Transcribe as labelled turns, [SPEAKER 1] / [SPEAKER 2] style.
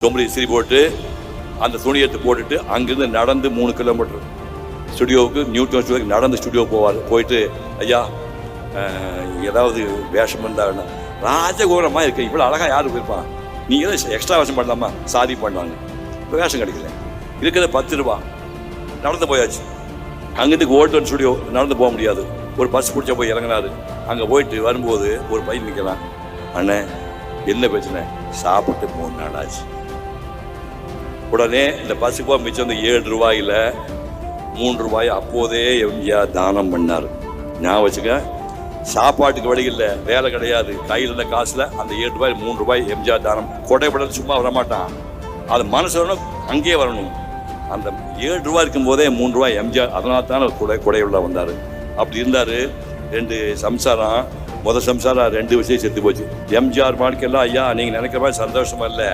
[SPEAKER 1] ரொம்ப இஸ்திரி போட்டு அந்த துணி எடுத்து போட்டுட்டு அங்கேருந்து நடந்து 3 கிலோமீட்டர் ஸ்டுடியோவுக்கு நியூட்டன் ஸ்டுடியோவுக்கு நடந்து ஸ்டுடியோ போவார். போயிட்டு ஐயா ஏதாவது வேஷம் இருந்தாங்கன்னா ராஜகோரமாக இருக்கு, இவ்வளோ அழகாக யார் போயிருப்பான், நீங்கள் எதாவது எக்ஸ்ட்ரா வேஷம் பண்ணலாமா, சாதி பண்ணாங்க. இப்போ வேஷம் கிடைக்கல, இருக்கிறத 10 ரூபா. நடந்து போயாச்சு. அங்கேருந்து ஓல்டன் ஸ்டுடியோ நடந்து போக முடியாது, ஒரு பஸ் பிடிச்சா போய் இறங்கினாரு. அங்கே போயிட்டு வரும்போது ஒரு பையன் நிற்கலாம், அண்ணே என்ன பிரச்சனை, சாப்பிட்டு 3 நாள் ஆச்சு. உடனே இந்த பஸ்ஸுக்கு போக மிச்சம் வந்து 7 ரூபாயில் 3 ரூபாய் அப்போதே எம்ஜிஆர் தானம் பண்ணார். ஞாபகம் வச்சுக்க, சாப்பாட்டுக்கு வழி இல்லை, வேலை கிடையாது, கையில் இருந்த காசில் அந்த 7 ரூபாய் 3 ரூபாய் எம்ஜிஆர் தானம். கொடைப்படல் சும்மா வரமாட்டான், அது மனசு வரணும், அங்கேயே வரணும். அந்த 7 ரூபாய் இருக்கும்போதே 3 ரூபாய் எம்ஜிஆர், அதனால தான் கொடையுள்ள வந்தார். அப்படி இருந்தார். 2 சம்சாரம், முதல் சம்சாரம் 2 விஷயம் செத்து போச்சு. எம்ஜிஆர் வாழ்க்கையெல்லாம் ஐயா நீங்கள் நினைக்கிற மாதிரி சந்தோஷமா இல்லை.